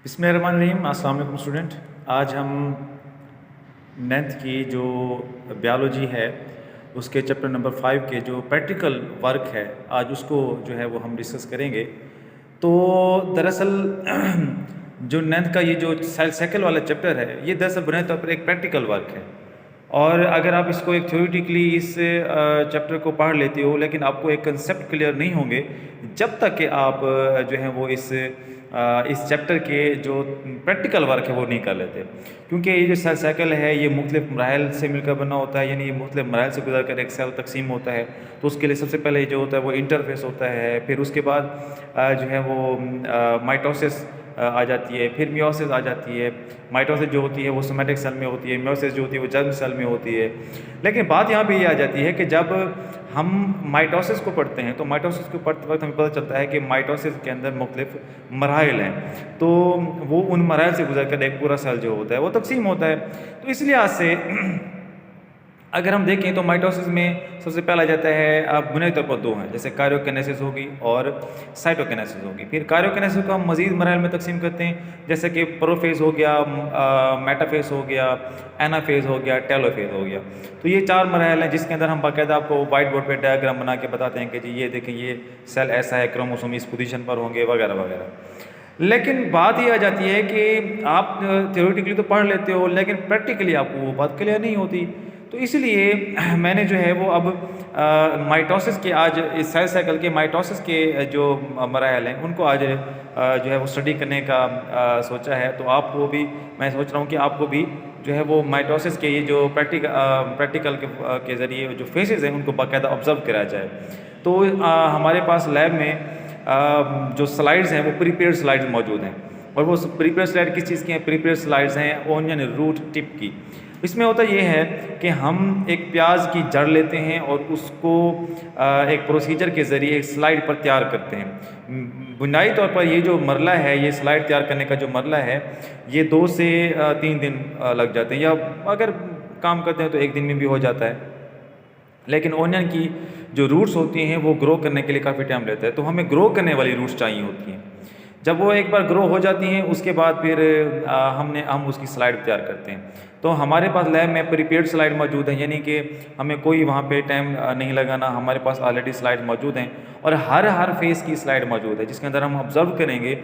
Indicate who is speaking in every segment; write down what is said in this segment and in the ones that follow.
Speaker 1: बिस्मिल्लाहिर्रहमानिर्रहीम। अस्सलाम वालेकुम स्टूडेंट। आज हम 9th की जो बायोलॉजी है उसके चैप्टर नंबर 5 के जो प्रैक्टिकल वर्क है आज उसको जो है वो हम डिस्कस करेंगे। तो दरअसल जो 9th का ये जो सेल साइकिल वाला चैप्टर है ये दरअसल बुनियादी तौर पर एक प्रैक्टिकल वर्क है। और अगर आप इसको एक थ्योरेटिकली इस चैप्टर को पढ़ लेते हो लेकिन आपको एक कंसेप्ट क्लियर नहीं होंगे जब तक कि आप जो है वो इस चैप्टर के जो प्रैक्टिकल वर्क है वो नहीं कर लेते। क्योंकि ये जो सेल साइकिल है ये मुख्तलिफ मराहल से मिलकर बना होता है, यानी ये मुख्तलिफ मराहल से गुजर कर एक सेल तकसीम होता है। तो उसके लिए सबसे पहले जो होता है वो इंटरफेस होता है, फिर उसके बाद जो है वो माइटोसिस आ जाती है, फिर मियोसिस आ जाती है। माइटोसिस जो होती है वो सोमैटिक सेल में होती है, मियोसिस जो होती है वो जर्म सेल में होती है। लेकिन बात यहाँ पे ये आ जाती है कि जब हम माइटोसिस को पढ़ते हैं तो माइटोसिस को पढ़ते वक्त हमें पता चलता है कि माइटोसिस के अंदर मुख्तलिफ मराहल हैं। तो वो उन मराहल से गुजर कर एक पूरा सेल जो होता है वो तकसीम होता है। तो इस लिहाज से अगर हम देखें तो माइटोसिस में सबसे पहला जाता है बुनियादी तौर पर दो हैं, जैसे कार्योकिनेसिस होगी और साइटोकिनेसिस होगी। फिर कार्योकिनेसिस को हम मज़ीद मराहल में तकसीम करते हैं, जैसे कि प्रोफेज हो गया, मेटाफेज हो गया, एनाफेज हो गया, टेलोफेज हो गया। तो ये चार मराहल हैं जिसके अंदर हम बाकायदा आपको वाइट बोर्ड पर डायग्राम बना के बताते हैं कि जी ये देखें ये सेल ऐसा है, क्रोमोसोम इस पोजीशन पर होंगे वगैरह वगैरह। लेकिन बात ये आ जाती है कि आप थ्योरेटिकली तो पढ़ लेते हो लेकिन प्रैक्टिकली आपको वो बात क्लियर नहीं होती। तो इसलिए मैंने जो है वो अब माइटोसिस के आज इस सेल साइकिल के माइटोसिस के जो मराहल हैं उनको आज जो है वो स्टडी करने का सोचा है। तो आपको भी मैं सोच रहा हूँ कि आपको भी जो है वो माइटोसिस के ये जो प्रैक्टिकल के ज़रिए जो फेसेस हैं उनको बाकायदा ऑब्जर्व कराया जाए। तो हमारे पास लैब में जो स्लाइड्स हैं वो प्रीपेयर्ड स्लाइड्स मौजूद हैं, और वो प्रीपेयर्ड स्लाइड किस चीज़ की हैं? प्रीपेयर्ड स्लाइड्स हैं ओनियन रूट टिप की। इसमें होता ये है कि हम एक प्याज की जड़ लेते हैं और उसको एक प्रोसीजर के ज़रिए एक स्लाइड पर तैयार करते हैं। बुनियादी तौर पर ये जो मरला है, ये स्लाइड तैयार करने का जो मरला है ये 2 से 3 दिन लग जाते हैं, या अगर काम करते हैं तो 1 दिन में भी हो जाता है। लेकिन ओनियन की जो रूट्स होती हैं वो ग्रो करने के लिए काफ़ी टाइम लेता है, तो हमें ग्रो करने वाली रूट्स चाहिए होती हैं। जब वो एक बार ग्रो हो जाती हैं उसके बाद फिर हम उसकी स्लाइड तैयार करते हैं। तो हमारे पास लैब में प्रीपेयर्ड स्लाइड मौजूद है, यानी कि हमें कोई वहाँ पे टाइम नहीं लगाना, हमारे पास ऑलरेडी स्लाइड मौजूद हैं और हर फेज़ की स्लाइड मौजूद है जिसके अंदर हम ऑब्जर्व करेंगे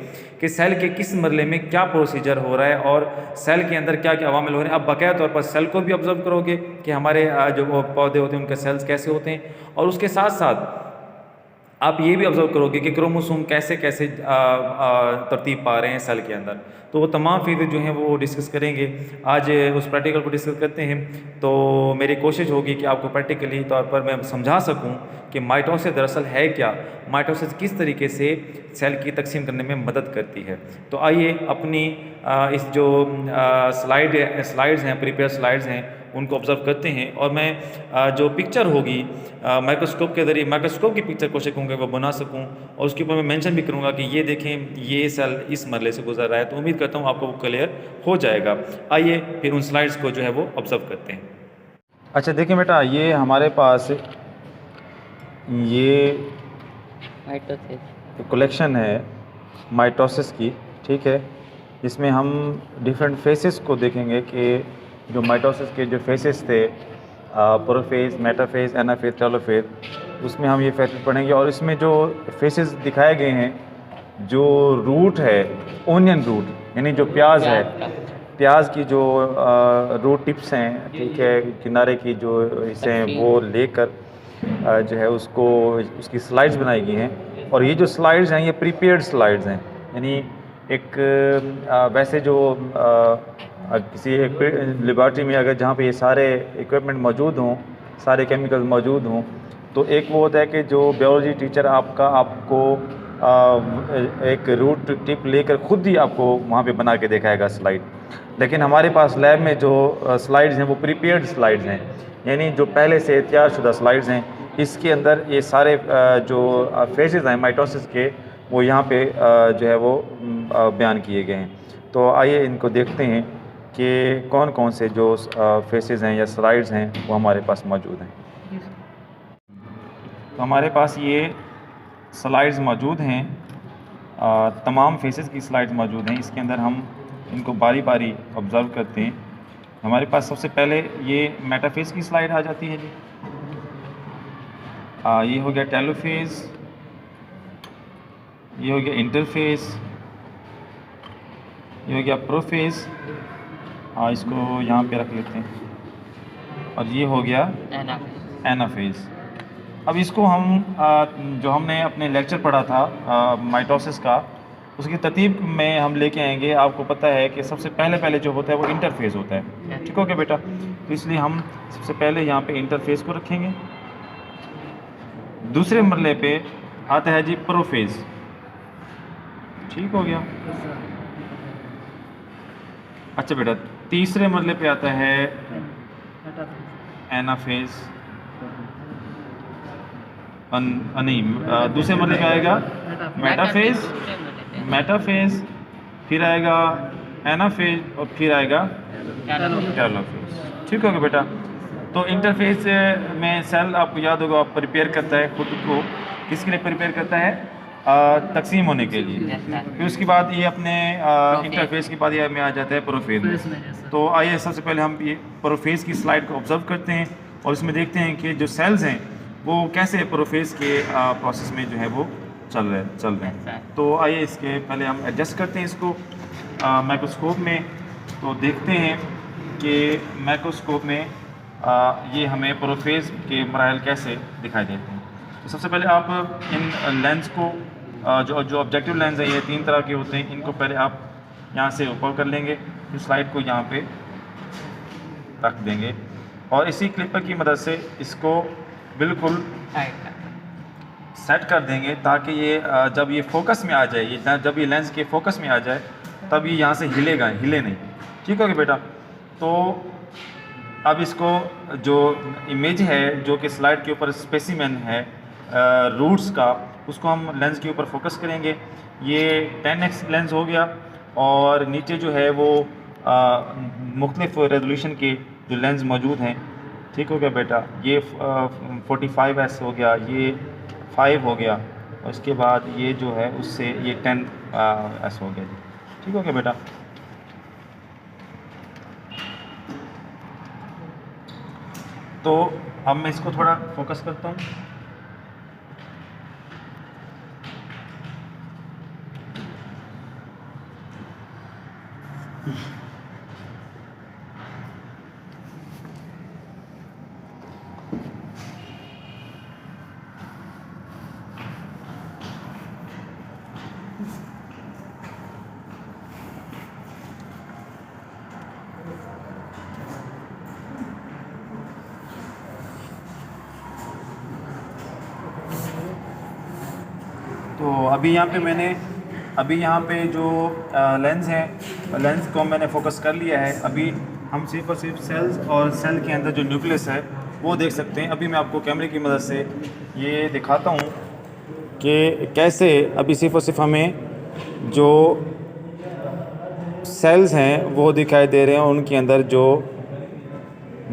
Speaker 1: कि सेल के किस मरले में क्या प्रोसीजर हो रहा है और सेल के अंदर क्या क्या अवामिल हो रहे हैं। अब बाकायदा तौर पर सेल को भी ऑब्जर्व करोगे कि हमारे जो पौधे होते हैं उनके सेल्स कैसे होते हैं, और उसके साथ साथ आप ये भी ऑब्जर्व करोगे कि क्रोमोसोम कैसे कैसे तरतीब पा रहे हैं सेल के अंदर। तो वो तमाम चीज़ें जो हैं वो डिस्कस करेंगे। आज उस प्रैक्टिकल को डिस्कस करते हैं। तो मेरी कोशिश होगी कि आपको प्रैक्टिकली तौर पर मैं समझा सकूं कि माइटोसिस दरअसल है क्या, माइटोसिस किस तरीके से सेल की तकसीम करने में मदद करती है। तो आइए अपनी इस जो स्लाइड्स हैं, प्रीपेयर स्लाइड्स हैं, उनको ऑब्जर्व करते हैं। और मैं जो पिक्चर होगी माइक्रोस्कोप के ज़रिए, माइक्रोस्कोप की पिक्चर कोशिश करूँगा वो बना सकूँ, और उसके ऊपर मैं मेंशन भी करूँगा कि ये देखें ये सेल इस मरले से गुजर रहा है। तो उम्मीद करता हूँ आपको वो क्लियर हो जाएगा। आइए फिर उन स्लाइड्स को जो है वो ऑब्जर्व करते हैं। अच्छा देखिए बेटा, ये हमारे पास ये
Speaker 2: माइटोसिस
Speaker 1: कलेक्शन है माइटोसिस की, ठीक है, जिसमें हम डिफरेंट फेसेस को देखेंगे कि जो माइटोसिस के जो फेसेस थे प्रोफेज, मेटाफेज, एनाफेज, टेलोफेज, उसमें हम ये फेसेस पढ़ेंगे। और इसमें जो फेसेस दिखाए गए हैं, जो रूट है ओनियन रूट, यानी जो प्याज है, प्याज की जो रूट टिप्स हैं, ठीक है, किनारे की जो हिस्से हैं वो लेकर जो है उसको उसकी स्लाइड्स बनाई गई हैं। और ये जो स्लाइड्स हैं ये प्रीपेयर्ड स्लाइड्स हैं, यानी एक वैसे जो किसी एक लेबॉर्ट्री में अगर जहाँ पे ये सारे इक्विपमेंट मौजूद हों, सारे केमिकल मौजूद हों, तो एक वो होता है कि जो बायोलॉजी टीचर आपको एक रूट टिप लेकर खुद ही आपको वहाँ पे बना के दिखाएगा स्लाइड। लेकिन हमारे पास लैब में जो स्लाइड्स हैं वो प्रीपेयर्ड स्लाइड्स हैं, यानी जो पहले से तैयार शुदा स्लाइड्स हैं। इसके अंदर ये सारे जो फेजेस हैं माइटोसिस के वो यहाँ पे जो है वो बयान किए गए हैं। तो आइए इनको देखते हैं कि कौन कौन से जो फेसेस हैं या स्लाइड्स हैं वो हमारे पास मौजूद हैं। तो हमारे पास ये स्लाइड्स मौजूद हैं
Speaker 2: तमाम फेसेस की स्लाइड्स मौजूद हैं। इसके अंदर हम इनको बारी बारी ऑब्ज़र्व करते हैं। हमारे पास सबसे पहले ये मेटाफेस की स्लाइड आ जाती है जी। ये हो गया टेलोफेस, ये हो गया इंटरफेस, ये हो गया प्रोफेस। इसको यहाँ पे रख लेते हैं। और ये हो गया एनाफेस। अब इसको हम जो हमने अपने लेक्चर पढ़ा था माइटोसिस का, उसकी तरतीब में हम लेके आएंगे। आपको पता है कि सबसे पहले जो होता है वो इंटरफेस होता है। ठीक हो गया बेटा? तो इसलिए हम सबसे पहले यहाँ पे इंटरफेस को रखेंगे। दूसरे मरले पे आता है जी प्रोफेज। ठीक हो गया? अच्छा बेटा, तीसरे मरले पे आता है एनाफेज। नहीं, दूसरे मरले पे आएगा मेटाफेज, फिर आएगा एनाफेज और फिर आएगा टेलोफेज। ठीक हो गया बेटा? तो इंटरफेस में सेल आपको याद होगा आप प्रिपेयर करता है खुद को, किसके लिए प्रिपेयर करता है? तकसीम होने के लिए। फिर उसके बाद ये अपने इंटरफेस के बाद ये में आ जाता है प्रोफेज में। तो आइए सबसे पहले हम ये प्रोफेज की स्लाइड को ऑब्जर्व करते हैं और इसमें देखते हैं कि जो सेल्स हैं वो कैसे प्रोफेज के प्रोसेस में जो है वो चल रहे हैं। तो आइए इसके पहले हम एडजस्ट करते हैं इसको माइक्रोस्कोप में। तो देखते हैं कि माइक्रोस्कोप में ये हमें प्रोफेज के मराहल कैसे दिखाई देते हैं। तो सबसे पहले आप इन लेंस को जो ऑब्जेक्टिव लेंस है ये 3 तरह के होते हैं। इनको पहले आप यहाँ से ऊपर कर लेंगे, फिर स्लाइड को यहाँ पे रख देंगे और इसी क्लिपर की मदद से इसको बिल्कुल सेट कर देंगे ताकि ये जब ये फोकस में आ जाए, जब ये लेंस के फोकस में आ जाए तब ये यहाँ से हिले नहीं। ठीक हो गया बेटा? तो अब इसको जो इमेज है जो कि स्लाइड के ऊपर स्पेसिमेन है रूट्स का, उसको हम लेंस के ऊपर फोकस करेंगे। ये 10x लेंस हो गया और नीचे जो है वो मुख्तलिफ रेजोल्यूशन के जो लेंस मौजूद हैं। ठीक हो गया बेटा? ये 45S हो गया, ये 5 हो गया और इसके बाद ये जो है उससे ये 10S हो गया जी। ठीक हो गया बेटा? तो अब मैं इसको थोड़ा फोकस करता हूँ। तो अभी यहाँ पे जो लेंस है लेंस को मैंने फोकस कर लिया है। अभी हम सिर्फ और सिर्फ सेल्स और सेल के अंदर जो न्यूक्लियस है वो देख सकते हैं। अभी मैं आपको कैमरे की मदद से ये दिखाता हूँ कि कैसे अभी सिर्फ और सिर्फ हमें जो सेल्स हैं वो दिखाई दे रहे हैं और उनके अंदर जो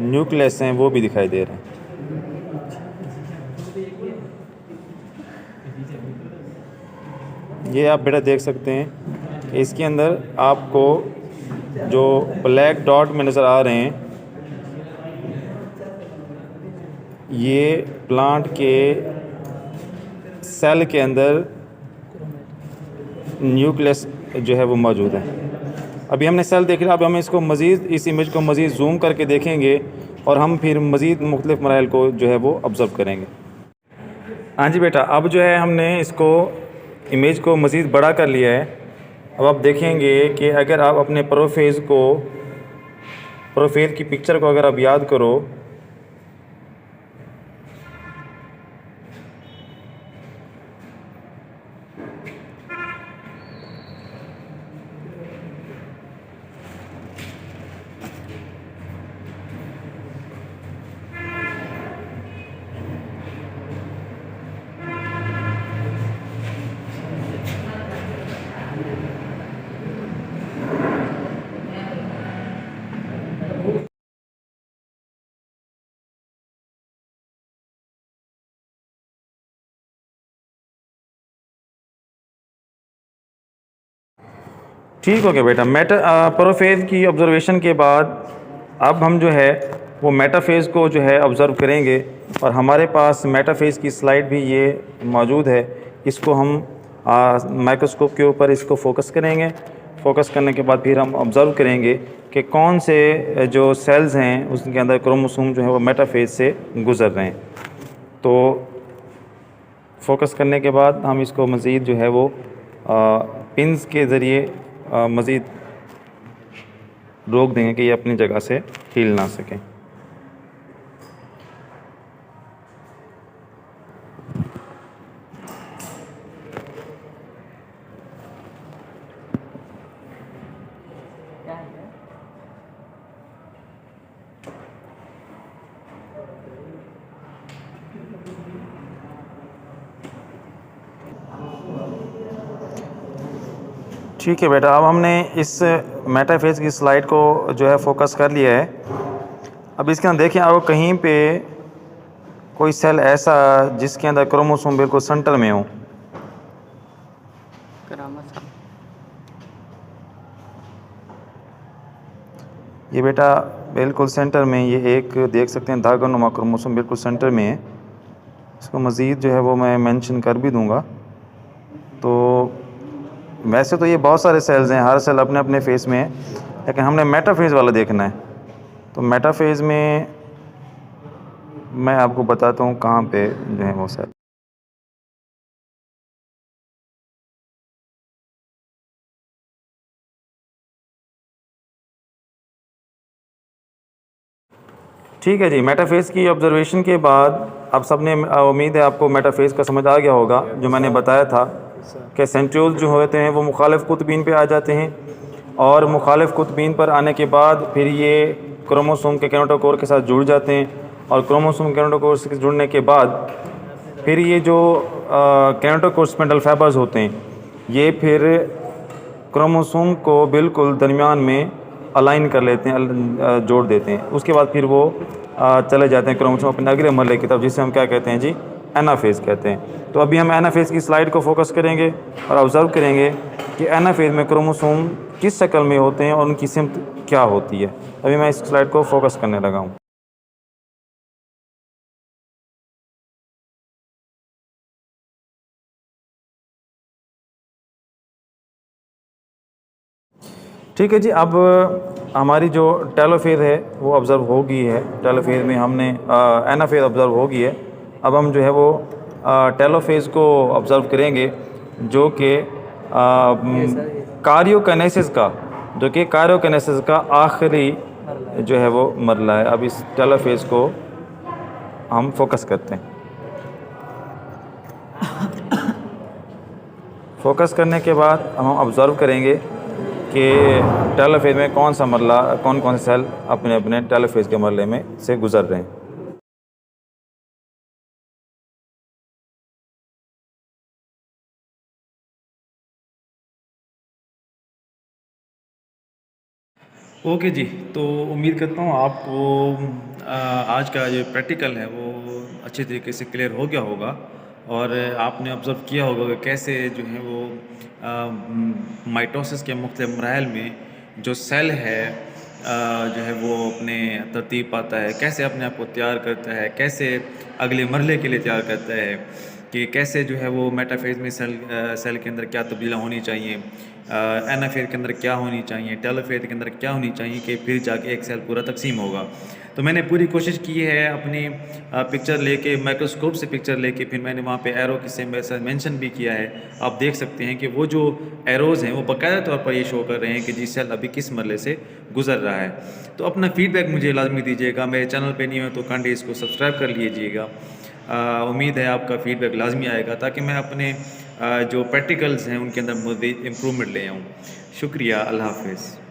Speaker 2: न्यूक्लियस हैं वो भी दिखाई दे रहे हैं। ये आप बेटा देख सकते हैं कि इसके अंदर आपको जो ब्लैक डॉट में नज़र आ रहे हैं ये प्लांट के सेल के अंदर न्यूक्लियस जो है वो मौजूद है। अभी हमने सेल देख लिया, अब हम इसको मज़ीद इस इमेज को मज़ीद जूम करके देखेंगे और हम फिर मज़ीद मुख्तलिफ मराइल को जो है वो ऑब्ज़र्व करेंगे। हाँ जी बेटा, अब जो है हमने इसको इमेज को मज़ीद बड़ा कर लिया है। अब आप देखेंगे कि अगर आप अपने प्रोफेज की पिक्चर को अगर आप याद करो ठीक हो गया बेटा। प्रोफेज की ऑब्जर्वेशन के बाद अब हम जो है वो मेटाफेज़ को जो है ऑब्ज़र्व करेंगे, और हमारे पास मेटाफेज़ की स्लाइड भी ये मौजूद है। इसको हम माइक्रोस्कोप के ऊपर इसको फोकस करेंगे। फोकस करने के बाद फिर हम ऑब्ज़र्व करेंगे कि कौन से जो सेल्स हैं उसके अंदर क्रोमोसोम जो है वो मेटाफेज़ से गुज़र रहे हैं। तो फोकस करने के बाद हम इसको मज़ीद जो है वो पिन्स के ज़रिए मज़ीद रोक देंगे कि ये अपनी जगह से हिल ना सकें। ठीक है बेटा, अब हमने इस मेटाफेज़ की स्लाइड को जो है फोकस कर लिया है। अब इसके अंदर देखें, आपको कहीं पे कोई सेल ऐसा जिसके अंदर क्रोमोसोम बिल्कुल सेंटर में हो। ये बेटा बिल्कुल सेंटर में, ये एक देख सकते हैं धागा नुमा क्रोमोसोम बिल्कुल सेंटर में है। इसको मज़ीद जो है वो मैं मेंशन कर भी दूंगा। तो वैसे तो ये बहुत सारे सेल्स हैं, हर सेल अपने अपने फेस में है, लेकिन हमने मेटाफेज़ वाला देखना है। तो मेटाफेज़ में मैं आपको बताता हूँ कहाँ पे जो है वो सेल। ठीक है जी, मेटाफेज़ की ऑब्जर्वेशन के बाद अब सबने उम्मीद है आपको मेटाफेज़ का समझ आ गया होगा। जो मैंने बताया था कि सेंट्रियोल्स जो होते हैं वो मुखालिफ कुतुबीन पे आ जाते हैं, और मुखालिफ कुतुबीन पर आने के बाद फिर ये क्रोमोसोम के किनेटोकोर के साथ जुड़ जाते हैं, और क्रोमोसोम किनेटोकोर से जुड़ने के बाद फिर ये जो किनेटोकोर स्पिंडल फाइबर्स होते हैं ये फिर क्रोमोसोम को बिल्कुल दरमियान में अलाइन कर लेते हैं, जोड़ देते हैं। उसके बाद फिर वो चले जाते हैं क्रोमोसोम अपने अगले मरहले की तरफ, जिसे हम क्या कहते हैं जी, एनाफेज़ कहते हैं। तो अभी हम एनाफेज़ की स्लाइड को फोकस करेंगे और ऑब्ज़र्व करेंगे कि एनाफेज़ में क्रोमोसोम किस शक्ल में होते हैं और उनकी सिमत क्या होती है। अभी मैं इस स्लाइड को फोकस करने लगा हूँ। ठीक है जी, अब हमारी जो टेलोफेज़ है वो ऑब्ज़र्व हो गई है। टेलोफेज़ में हमने एनाफेज़ ऑब्ज़र्व हो गई है। अब हम जो है वो टेलोफेज़ को ऑब्ज़र्व करेंगे, जो कि कार्योकाइनेसिस का आखिरी जो है वो मरला है। अब इस टेलोफेज़ को हम फोकस करते हैं। फोकस करने के बाद हम ऑब्ज़र्व करेंगे कि टेलोफेज़ में कौन कौन से सेल अपने अपने टेलोफेज़ के मरले में से गुज़र रहे हैं।
Speaker 1: ओके जी, तो उम्मीद करता हूँ आपको आज का जो प्रैक्टिकल है वो अच्छे तरीके से क्लियर हो गया होगा, और आपने ऑब्ज़र्व किया होगा कि कैसे जो है वो माइटोसिस के मुख्तलिफ मराहल में जो सेल है जो है वो अपने तरतीब पाता है, कैसे अपने आप को तैयार करता है, कैसे अगले मरहले के लिए तैयार करता है, कि कैसे जो है वो मेटाफेज़ में सेल के अंदर क्या तब्दीलियाँ होनी चाहिए, एनाफेज़ के अंदर क्या होनी चाहिए, टेलोफेज़ के अंदर क्या होनी चाहिए, कि फिर जाके एक सेल पूरा तकसीम होगा। तो मैंने पूरी कोशिश की है अपनी पिक्चर लेके, माइक्रोस्कोप से पिक्चर लेके, फिर मैंने वहाँ पे एरो की मेंशन भी किया है। आप देख सकते हैं कि वो जो एरोज़ हैं वो बाकायदा तौर पर ये शो कर रहे हैं कि जी सेल अभी किस मरले से गुजर रहा है। तो अपना फीडबैक मुझे लाजमी दीजिएगा। मेरे चैनल पे नहीं हो तो काइंडली इसको सब्सक्राइब कर लीजिएगा। उम्मीद है आपका फ़ीडबैक लाजमी आएगा, ताकि मैं अपने जो प्रैक्टिकल्स हैं उनके अंदर मज़ीद इम्प्रूवमेंट ले आऊँ। शुक्रिया, अल्लाह हाफ़िज़।